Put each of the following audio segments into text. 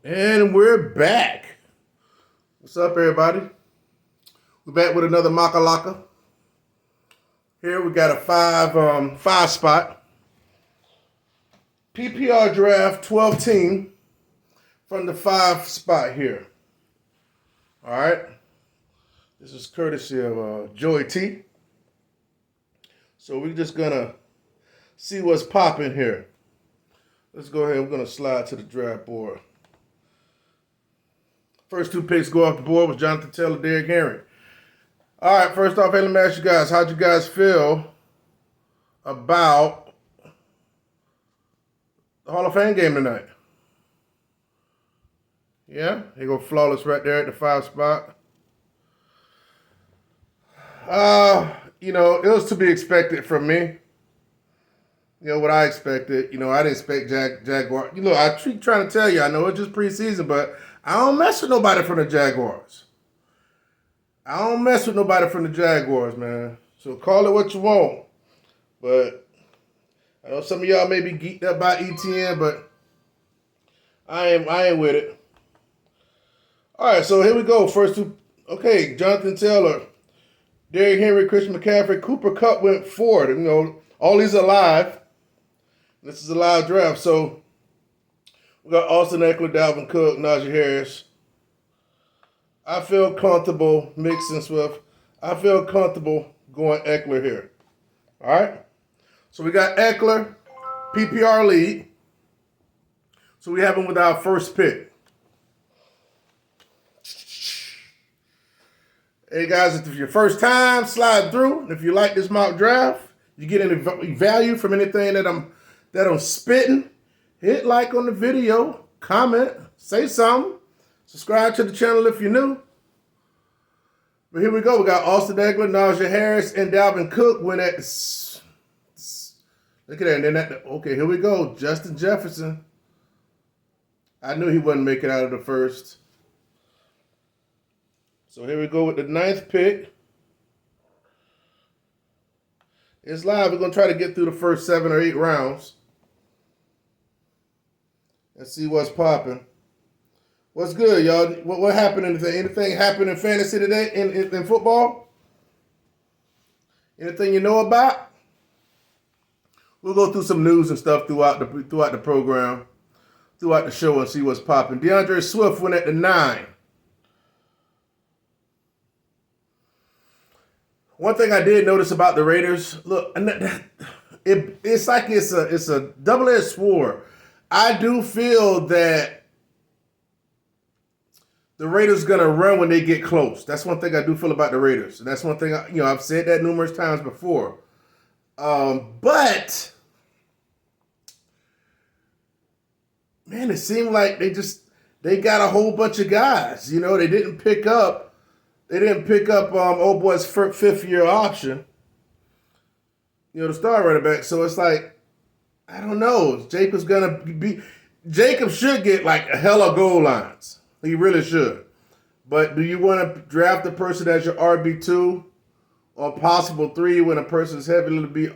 And we're back. What's up, everybody? We're back with another Makalaka. Here we got a five spot PPR Draft 12 team from the 5 spot here. All right. This is courtesy of Joey T. So we're just gonna see what's popping here. Let's go ahead. We're gonna slide to the draft board. First 2 picks go off the board with Jonathan Taylor, Derrick Henry. All right, first off, hey, let me ask you guys, how'd you guys feel about the Hall of Fame game tonight? Yeah, he go flawless right there at the 5 spot. It was to be expected from me. What I expected. I didn't expect Jaguar. I keep trying to tell you, I know it's just preseason, but I don't mess with nobody from the Jaguars. I don't mess with nobody from the Jaguars, man. So call it what you want. But I know some of y'all may be geeked up by ETN, but I ain't with it. All right, so here we go. First 2. Okay, Jonathan Taylor, Derrick Henry, Christian McCaffrey, Cooper Kupp went forward. All these are live. This is a live draft. So we got Austin Eckler, Dalvin Cook, Najee Harris. I feel comfortable mixing Swift. I feel comfortable going Eckler here. All right? So we got Eckler, PPR lead. So we have him with our first pick. Hey guys, if it's your first time slide through, and if you like this mock draft, you get any value from anything that I'm spitting, hit like on the video, comment, say something. Subscribe to the channel if you're new. But here we go. We got Austin Eckler, Najee Harris, and Dalvin Cook went at the... Look at that. And then okay, here we go. Justin Jefferson. I knew he wouldn't make it out of the first. So here we go with the 9th pick. It's live. We're going to try to get through the first 7 or 8 rounds. And see what's popping. What's good, y'all? What happened? Anything happened in fantasy today in football? Anything you know about? We'll go through some news and stuff throughout the program, throughout the show, and see what's popping. Deandre Swift went at the 9. One thing I did notice about the Raiders, look, it's like it's a double-edged sword. I do feel that the Raiders gonna run when they get close. That's one thing I do feel about the Raiders, and that's one thing I've said that numerous times before. But man, it seemed like they got a whole bunch of guys. They didn't pick up old boy's 5th-year option. The star running back. So it's like, I don't know. Jacob should get like a hella goal lines. He really should. But do you want to draft a person as your RB2 or possible 3 when a person is heavily to be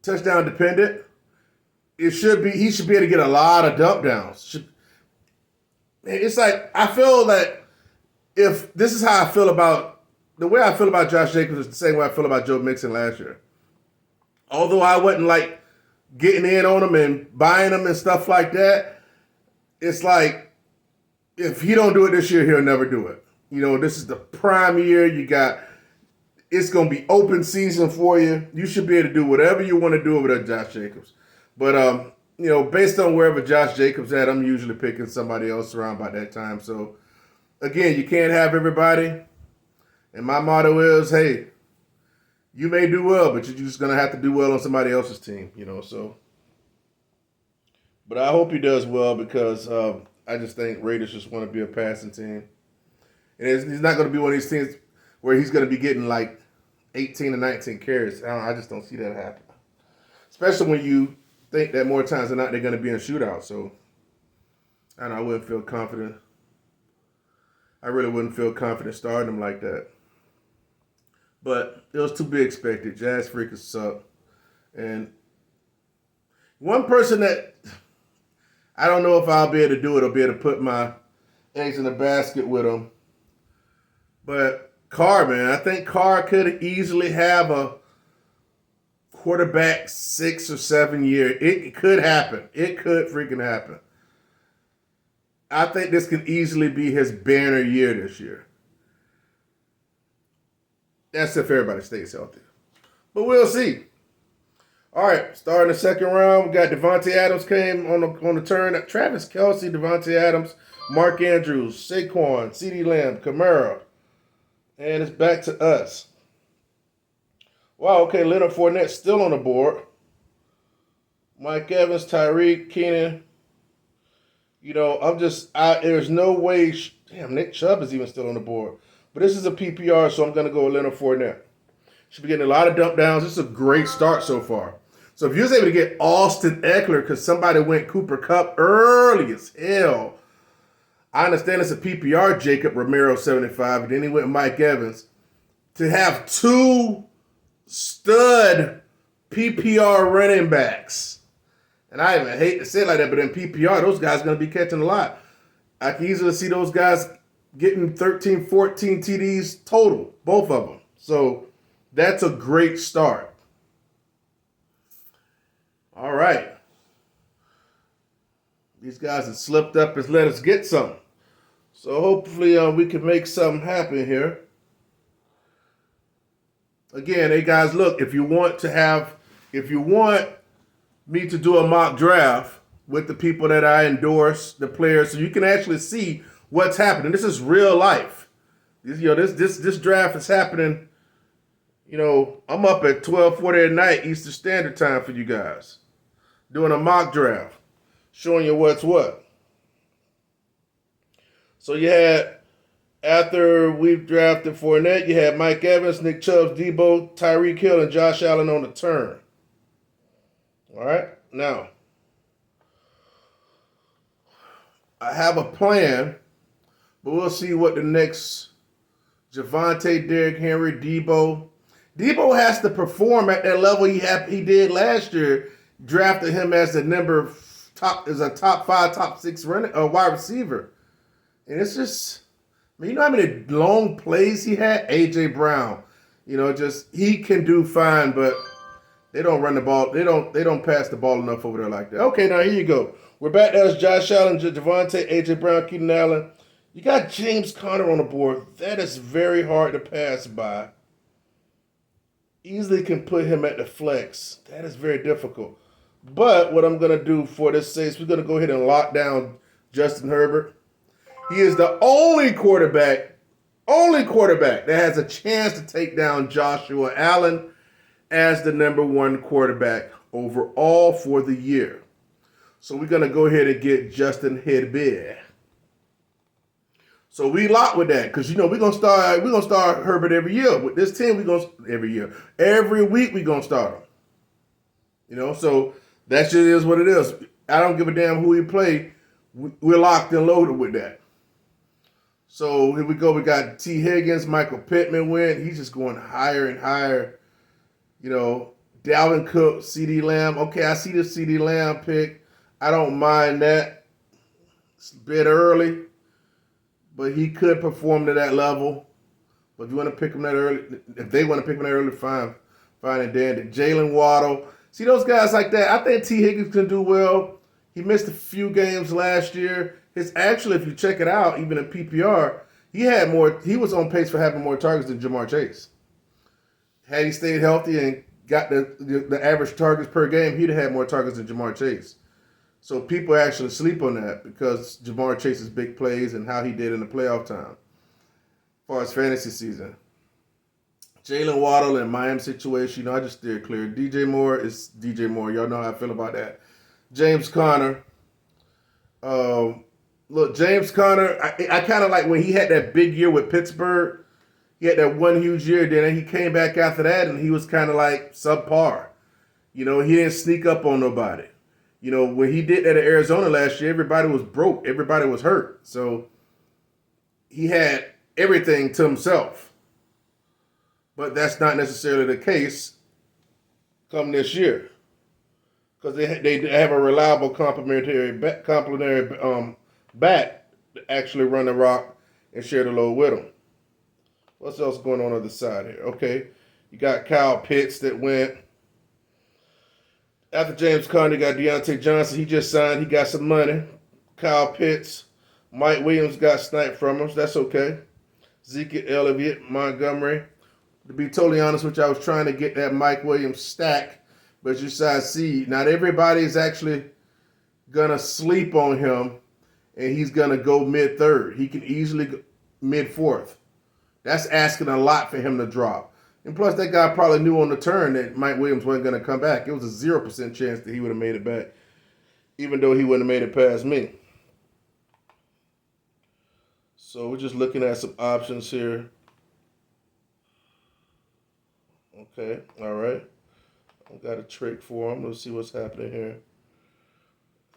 touchdown dependent? He should be able to get a lot of dump downs. It's like, I feel that if this is how I feel about the way I feel about Josh Jacobs is the same way I feel about Joe Mixon last year. Although I wasn't like getting in on him and buying him and stuff like that, it's like if he don't do it this year, he'll never do it. This is the prime year. It's going to be open season for you. You should be able to do whatever you want to do over there, Josh Jacobs. But, based on wherever Josh Jacobs at, I'm usually picking somebody else around by that time. So, again, you can't have everybody. And my motto is, hey, you may do well, but you're just going to have to do well on somebody else's team, so. But I hope he does well because I just think Raiders just want to be a passing team. And he's not going to be one of these teams where he's going to be getting like 18 or 19 carries. I just don't see that happen. Especially when you think that more times than not they're going to be in a shootout. So I wouldn't feel confident. I really wouldn't feel confident starting him like that. But it was to be expected. Jazz freakers suck. And One person that I don't know if I'll be able to do it or be able to put my eggs in the basket with him. But Carr, man, I think Carr could easily have a quarterback 6 or 7 year. It could happen. It could freaking happen. I think this could easily be his banner year this year. That's if everybody stays healthy. But we'll see. All right, starting the second round, we got Devontae Adams came on the turn. Travis Kelce, Devontae Adams, Mark Andrews, Saquon, CeeDee Lamb, Kamara. And it's back to us. Wow, okay, Leonard Fournette still on the board. Mike Evans, Tyreek, Keenan. You know, there's no way. Damn, Nick Chubb is even still on the board. But this is a PPR, so I'm going to go with Leonard Fournette. Should be getting a lot of dump downs. This is a great start so far. So if you was able to get Austin Eckler because somebody went Cooper Kupp early as hell, I understand it's a PPR, Jacob Romero 75, and then he went Mike Evans. To have two stud PPR running backs, and I even hate to say it like that, but in PPR, those guys are going to be catching a lot. I can easily see those guys getting 13, 14 TDs total, both of them. So that's a great start. All right. These guys have slipped up and let us get something. So hopefully we can make something happen here. Again, hey guys, look, if you want me to do a mock draft with the people that I endorse, the players, so you can actually see what's happening. This is real life. This draft is happening. You know, I'm up at 12:40 at night Eastern Standard Time for you guys, doing a mock draft, showing you what's what. So you had, after we've drafted Fournette, you had Mike Evans, Nick Chubb, Debo, Tyreek Hill, and Josh Allen on the turn. All right, now I have a plan, but we'll see what the next Javonte, Derrick Henry, Debo has to perform at that level he did last year. Drafted him as a top 5, top 6 wide receiver, and it's just, I mean, you know how many long plays he had? AJ Brown, you know, just he can do fine, but they don't run the ball. They don't pass the ball enough over there like that. Okay, now here you go. We're back to us: Josh Allen, Javonte, AJ Brown, Keenan Allen. You got James Conner on the board. That is very hard to pass by. Easily can put him at the flex. That is very difficult. But what I'm going to do for this is we're going to go ahead and lock down Justin Herbert. He is the only quarterback that has a chance to take down Joshua Allen as the number 1 quarterback overall for the year. So we're going to go ahead and get Justin Herbert. So we lock with that because, you know, we're gonna start Herbert every year. With this team, every week we're gonna start him. You know, so that shit is what it is. I don't give a damn who he play. We're locked and loaded with that. So here we go. We got T. Higgins, Michael Pittman went. He's just going higher and higher. You know, Dalvin Cook, CeeDee Lamb. Okay, I see the CeeDee Lamb pick. I don't mind that. It's a bit early, but he could perform to that level. But if you want to pick him that early, if they want to pick him that early, fine and dandy. Jalen Waddle. See those guys like that? I think T. Higgins can do well. He missed a few games last year. Actually, if you check it out, even in PPR, he was on pace for having more targets than Jamar Chase. Had he stayed healthy and got the average targets per game, he'd have had more targets than Jamar Chase. So people actually sleep on that because Jamar Chase's big plays and how he did in the playoff time as far as fantasy season. Jalen Waddle in Miami situation, you know, I just steer clear. DJ Moore is DJ Moore. Y'all know how I feel about that. James Conner. Look, James Conner, I kind of like when he had that big year with Pittsburgh. He had that one huge year, then he came back after that, and he was kind of like subpar. You know, he didn't sneak up on nobody. You know, when he did that at Arizona last year, everybody was broke. Everybody was hurt. So he had everything to himself. But that's not necessarily the case come this year. because they have a reliable complementary back to actually run the rock and share the load with them. What's else going on the side here? Okay, you got Kyle Pitts that went. After James Conner, you got Deontay Johnson. He just signed. He got some money. Kyle Pitts. Mike Williams got sniped from him. So that's okay. Zeke Elliott, Montgomery. To be totally honest with you, I was trying to get that Mike Williams stack, but you see, not everybody is actually going to sleep on him, and he's going to go mid-third. He can easily go mid-fourth. That's asking a lot for him to drop. And plus, that guy probably knew on the turn that Mike Williams wasn't going to come back. It was a 0% chance that he would have made it back, even though he wouldn't have made it past me. So we're just looking at some options here. Okay, all right. I got a trick for him. Let's see what's happening here.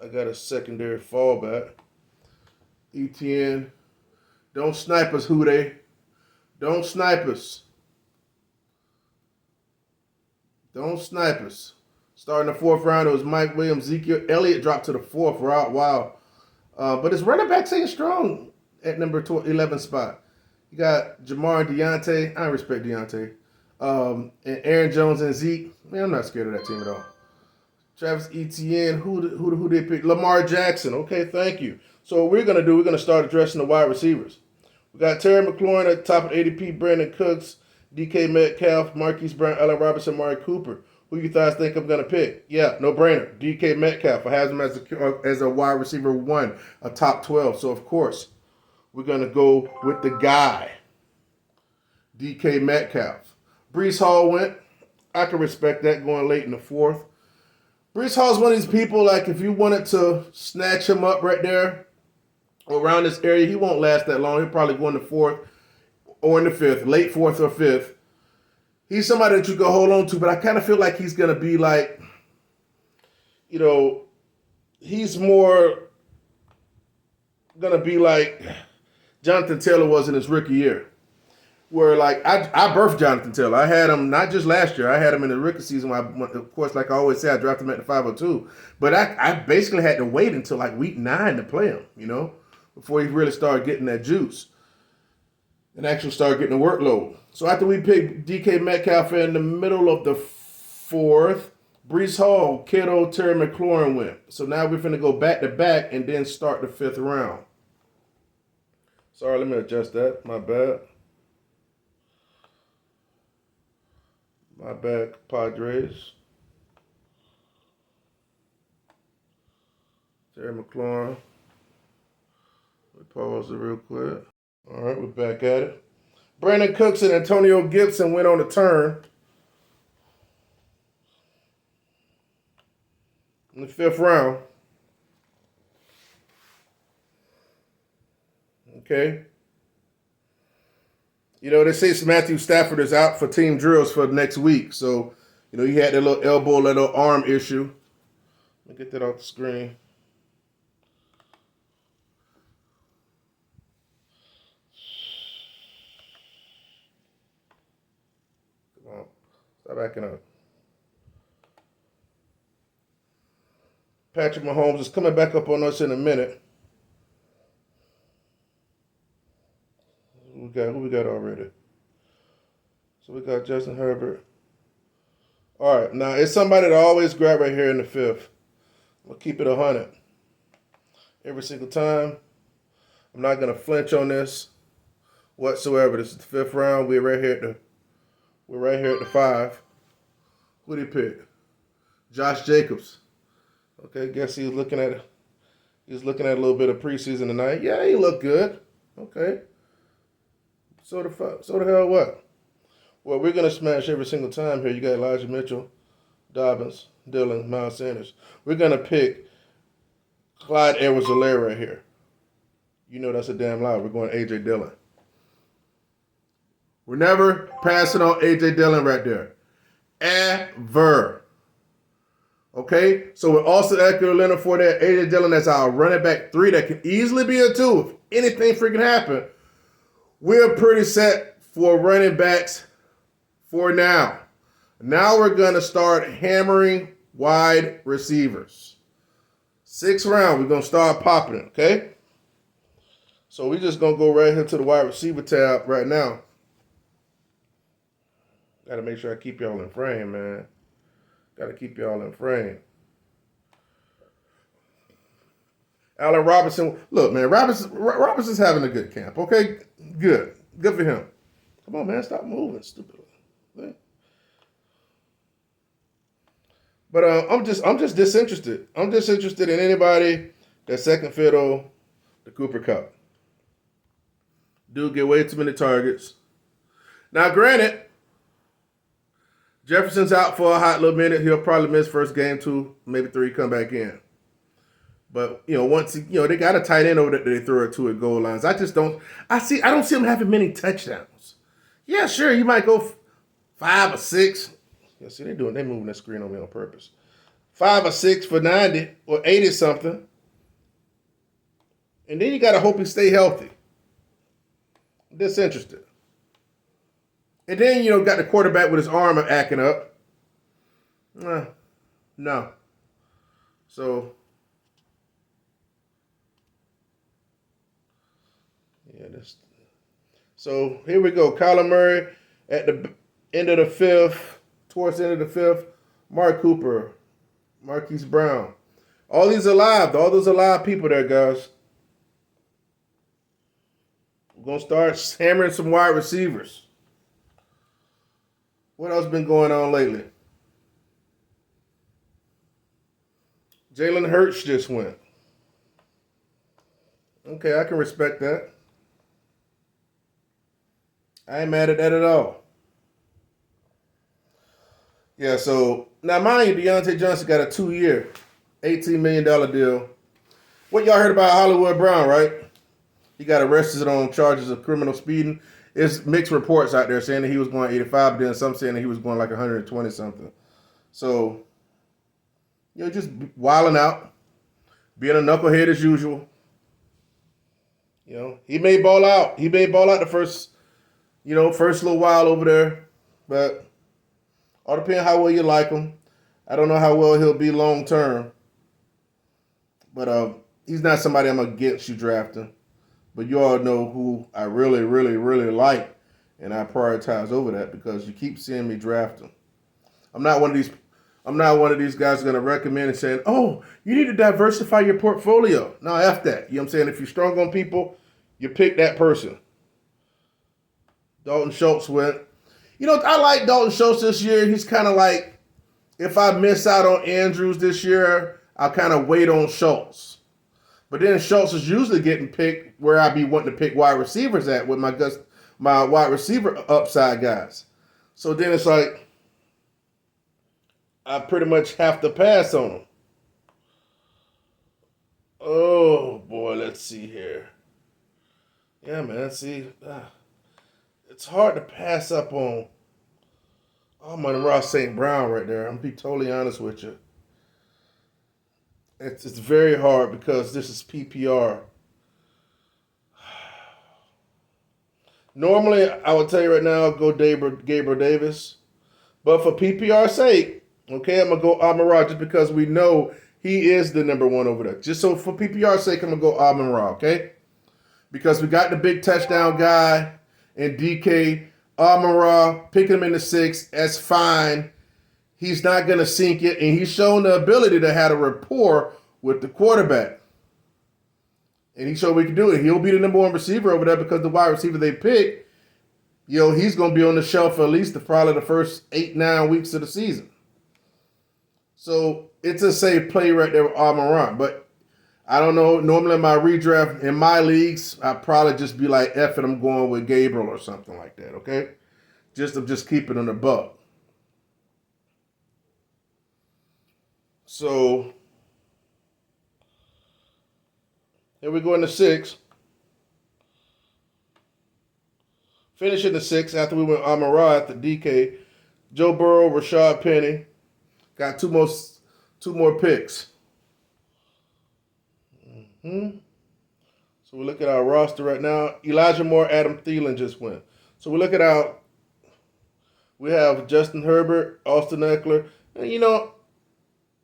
I got a secondary fallback. ETN. Don't snipe us, Houday. Don't snipe us. Don't snipe us. Starting the fourth round, it was Mike Williams, Zeke Elliott dropped to the fourth round. Wow. But his running back staying strong at number 11 spot. You got Jamar and Deontay. I respect Deontay. And Aaron Jones and Zeke. Man, I'm not scared of that team at all. Travis Etienne. Who they pick? Lamar Jackson. Okay, thank you. So what we're going to do, we're going to start addressing the wide receivers. We got Terry McLaurin at the top of ADP, Brandon Cooks, DK Metcalf, Marquise Brown, Allen Robinson, Amari Cooper. Who you guys think I'm going to pick? Yeah, no brainer. DK Metcalf. I have him as a wide receiver 1, a top 12. So, of course, we're going to go with the guy, DK Metcalf. Breece Hall went. I can respect that going late in the fourth. Breece Hall's one of these people, like, if you wanted to snatch him up right there or around this area, he won't last that long. He'll probably go in the fourth or in the fifth, late fourth or fifth. He's somebody that you can hold on to, but I kind of feel like he's going to be like, you know, he's more going to be like Jonathan Taylor was in his rookie year. Where, like, I birthed Jonathan Taylor. I had him not just last year. I had him in the rookie season. Of course, like I always say, I drafted him at the 502. But I basically had to wait until, like, week 9 to play him, you know, before he really started getting that juice and actually started getting the workload. So after we picked DK Metcalf in the middle of the fourth, Breece Hall, Kittle, Terry McLaurin went. So now we're going to go back-to-back and then start the 5th round. Sorry, let me adjust that. My bad. My bad, Padres. Terry McLaurin. We pause it real quick. All right, we're back at it. Brandon Cooks and Antonio Gibson went on the turn. In the 5th round. Okay. You know, they say Matthew Stafford is out for team drills for next week. So, you know, he had that little elbow, little arm issue. Let me get that off the screen. Come on. Stop backing up. Patrick Mahomes is coming back up on us in a minute. Who we got already? So we got Justin Herbert. All right, now it's somebody to always grab right here in the 5th. I'm going to keep it 100. Every single time. I'm not going to flinch on this whatsoever. This is the 5th round. We're right here at the 5. Who did he pick? Josh Jacobs. Okay, guess he was looking at a little bit of preseason tonight. Yeah, he looked good. Okay. So the hell what? Well, we're going to smash every single time here. You got Elijah Mitchell, Dobbins, Dillon, Miles Sanders. We're going to pick Clyde Edwards-Helaire right here. You know that's a damn lie. We're going A.J. Dillon. We're never passing on A.J. Dillon right there. Ever. Okay? So with Austin Eckler, Leonard Fournette, A.J. Dillon, that's our running back 3 that can easily be a 2 if anything freaking happen. We're pretty set for running backs for now. Now we're going to start hammering wide receivers. 6th round, we're going to start popping it, okay? So we're just going to go right here to the wide receiver tab right now. Got to make sure I keep y'all in frame, man. Got to keep y'all in frame. Allen Robinson. Look, man, Robinson's having a good camp, okay? Good for him. Come on, man, stop moving, stupid. But I'm just disinterested. I'm disinterested in anybody that second fiddle the Cooper Kupp. Dude get way too many targets. Now, granted, Jefferson's out for a hot little minute. He'll probably miss first game, 2, maybe 3, come back in. But, once they got a tight end over there that they throw it to at goal lines. I don't see him having many touchdowns. Yeah, sure, you might go 5 or 6. Yeah, see, they moving that screen on me on purpose. 5 or 6 for 90 or 80 something. And then you got to hope he stay healthy. Disinterested. And then, got the quarterback with his arm acting up. No. So here we go. Kyler Murray at the end of the 5th, towards the end of the 5th. Mark Cooper, Marquise Brown. All these are live. All those are live people there, guys. We're going to start hammering some wide receivers. What else been going on lately? Jalen Hurts just went. Okay, I can respect that. I ain't mad at that at all. Yeah, so now mind you, Deontay Johnson got a 2-year, $18 million deal. What y'all heard about Hollywood Brown, right? He got arrested on charges of criminal speeding. There's mixed reports out there saying that he was going 85, but then some saying that he was going like 120 something. So, just wilding out, being a knucklehead as usual. He may ball out. He may ball out the first little while over there, but all depends how well you like him. I don't know how well he'll be long term, but he's not somebody I'm against you drafting. But you all know who I really, really, really like, and I prioritize over that because you keep seeing me draft him. I'm not one of these guys going to recommend and saying, "Oh, you need to diversify your portfolio." No, F that. You know what I'm saying? If you're strong on people, you pick that person. Dalton Schultz went. I like Dalton Schultz this year. He's kind of like, if I miss out on Andrews this year, I'll kind of wait on Schultz. But then Schultz is usually getting picked where I be wanting to pick wide receivers at with my wide receiver upside guys. So then it's like I pretty much have to pass on him. Oh, boy, let's see here. Yeah, man, see, it's hard to pass up on Amon-Ra St. Brown right there. I'm going to be totally honest with you. It's very hard because this is PPR. Normally, I would tell you right now, go Gabriel Davis. But for PPR's sake, okay, I'm going to go Amon-Ra just because we know he is the number 1 over there. Just so for PPR's sake, I'm going to go Amon-Ra, okay? Because we got the big touchdown guy in DK. Amon-Ra, picking him in the 6th, that's fine. He's not going to sink it, and he's shown the ability to have a rapport with the quarterback. And he showed we can do it. He'll be the number 1 receiver over there because the wide receiver they pick, he's going to be on the shelf for at least probably the first 8-9 weeks of the season. So it's a safe play right there with Amon-Ra. But I don't know. Normally in my redraft, in my leagues, I'd probably just be like, F it, I'm going with Gabriel or something like that, okay? I'm just keeping on the buck. So here we go in the 6th. Finishing the 6th after we went Amon-Ra after DK. Joe Burrow, Rashad Penny. Got two more picks. So we look at our roster right now. Elijah Moore, Adam Thielen just went. So we look at we have Justin Herbert, Austin Eckler. And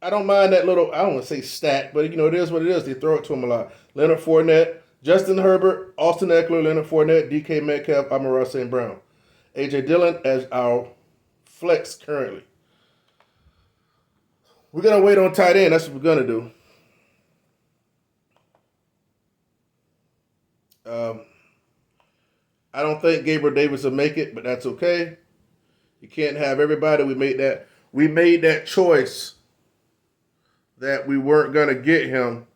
I don't mind that little, I don't want to say stat, but it is what it is. They throw it to him a lot. Leonard Fournette, Justin Herbert, Austin Eckler, Leonard Fournette, DK Metcalf, Amon-Ra St. Brown. A.J. Dillon as our flex currently. We're going to wait on tight end. That's what we're going to do. I don't think Gabriel Davis will make it, but that's okay. You can't have everybody. We made that choice that we weren't going to get him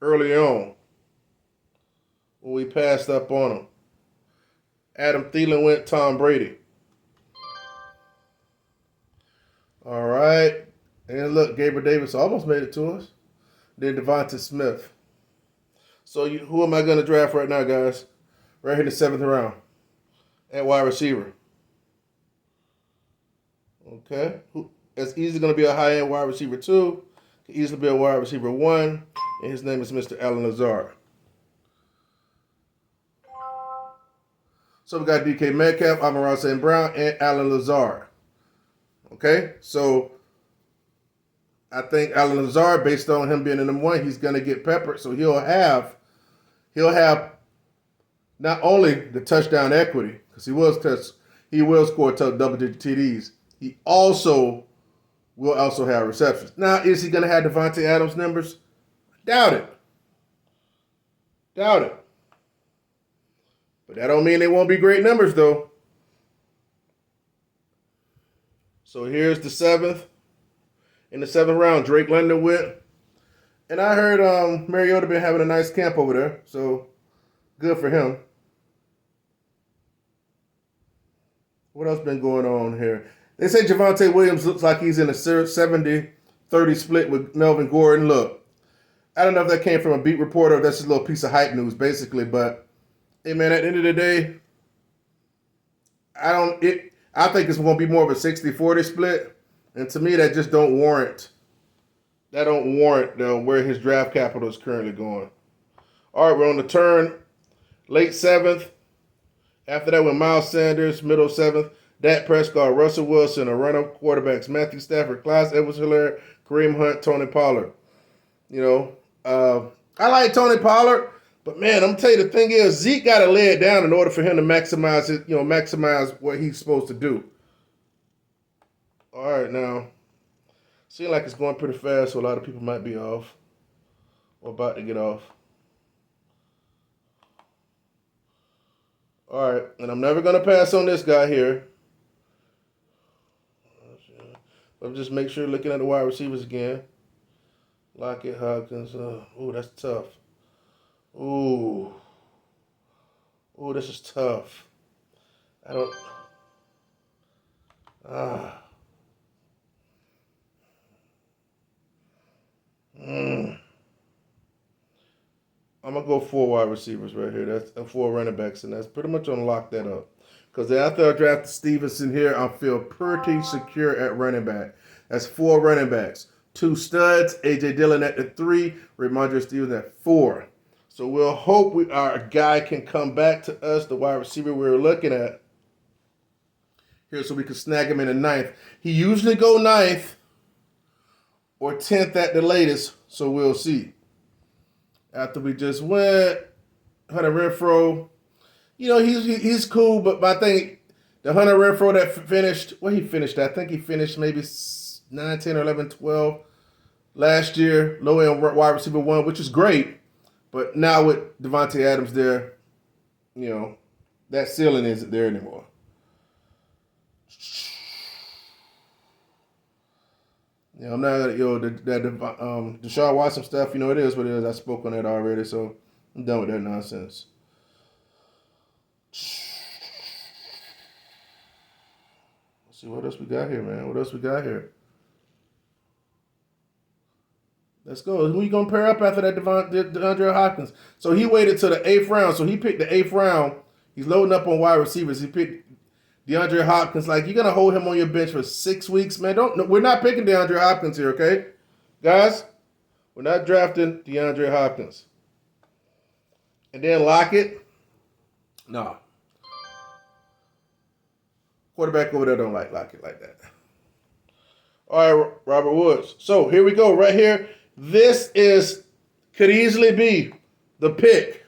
early on when we passed up on him. Adam Thielen went Tom Brady. All right. And look, Gabriel Davis almost made it to us. Then Devonta Smith. So who am I going to draft right now, guys? Right here in the 7th round at wide receiver. Okay. It's easily going to be a high-end wide receiver 2. Could easily be a wide receiver 1. And his name is Mr. Allen Lazard. So we got DK Metcalf, Amon-Ra St. Brown, and Allen Lazard. Okay? So I think Allen Lazard, based on him being the number 1, he's going to get peppered. So he'll have not only the touchdown equity, because he will score double-digit TDs. He will also have receptions. Now, is he going to have Devontae Adams numbers? Doubt it. But that don't mean they won't be great numbers, though. So here's the 7th. In the 7th round, Drake London went. And I heard Mariota been having a nice camp over there. So good for him. What else been going on here? They say Javonte Williams looks like he's in a 70-30 split with Melvin Gordon. Look, I don't know if that came from a beat reporter or that's just a little piece of hype news, basically. But, hey, man, at the end of the day, I think it's going to be more of a 60-40 split. And to me, that just don't warrant where his draft capital is currently going. All right, we're on the turn. Late 7th. After that, with Miles Sanders, middle 7th. Dak Prescott, Russell Wilson, a run-up quarterbacks, Matthew Stafford, Clyde Edwards-Helaire, Kareem Hunt, Tony Pollard. I like Tony Pollard, but man, I'm telling you, the thing is, Zeke got to lay it down in order for him to maximize what he's supposed to do. All right, now, seems like it's going pretty fast, so a lot of people might be off or about to get off. All right, and I'm never going to pass on this guy here. But just make sure looking at the wide receivers again. Lockett, Hopkins. Oh, that's tough. Oh, this is tough. I'm going to go 4 wide receivers right here. That's 4 running backs, and that's pretty much going to lock that up. Because after I drafted Stevenson here, I feel pretty secure at running back. That's 4 running backs. 2 studs, A.J. Dillon at the 3, Ramondre Stevenson at 4. So we'll hope our guy can come back to us, the wide receiver we were looking at here, so we can snag him in the 9th. He usually go 9th or 10th at the latest, so we'll see. After we just went, Hunter Renfrow, he's cool, but I think the Hunter Renfrow that finished, he finished, I think he finished maybe 9, 10, or 11, 12 last year, low-end wide receiver 1, which is great. But now with Devontae Adams there, that ceiling isn't there anymore. I'm not, that Deshaun Watson stuff, it is what it is. I spoke on that already, so I'm done with that nonsense. Let's see what else we got here, man. What else we got here? Let's go. Who you going to pair up after that, Deandre Hopkins? So he waited till the 8th round. So he picked the 8th round. He's loading up on wide receivers. He picked DeAndre Hopkins. Like, you're going to hold him on your bench for 6 weeks, man. We're not picking DeAndre Hopkins here, okay? Guys, we're not drafting DeAndre Hopkins. And then Lockett. No. Quarterback over there don't like Lockett like that. All right, Robert Woods. So here we go, right here. This could easily be the pick.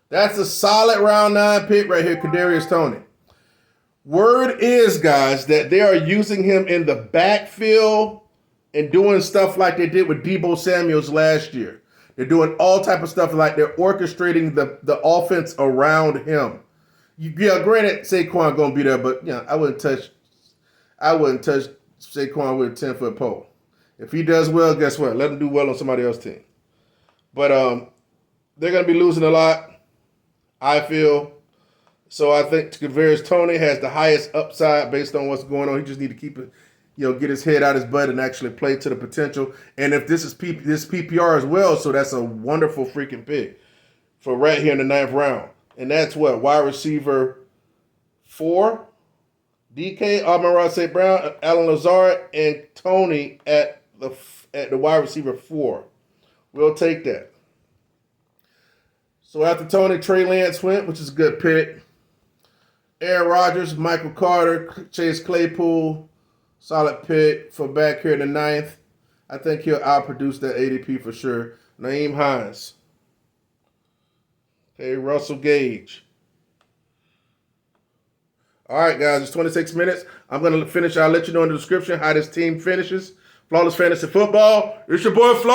That's a solid round 9 pick right here, Kadarius Toney. Word is, guys, that they are using him in the backfield and doing stuff like they did with Deebo Samuels last year. They're doing all type of stuff like they're orchestrating the offense around him. Yeah, granted, Saquon gonna be there, but I wouldn't touch Saquon with a 10-foot pole. If he does well, guess what? Let him do well on somebody else's team. But they're gonna be losing a lot, I feel. So I think Kadarius Toney has the highest upside based on what's going on. He just need to keep it, get his head out his butt and actually play to the potential. And if this is this PPR as well, so that's a wonderful freaking pick for right here in the 9th round. And that's what, wide receiver 4, DK, Amon-Ra St. Brown, Allen Lazard, and Toney at the wide receiver 4. We'll take that. So after Toney, Trey Lance went, which is a good pick. Aaron Rodgers, Michael Carter, Chase Claypool, solid pick for back here in the 9th. I think he'll outproduce that ADP for sure. Nyheim Hines. Okay, Russell Gage. All right, guys, it's 26 minutes. I'm going to finish. I'll let you know in the description how this team finishes. Flawless Fantasy Football. It's your boy, Flaw.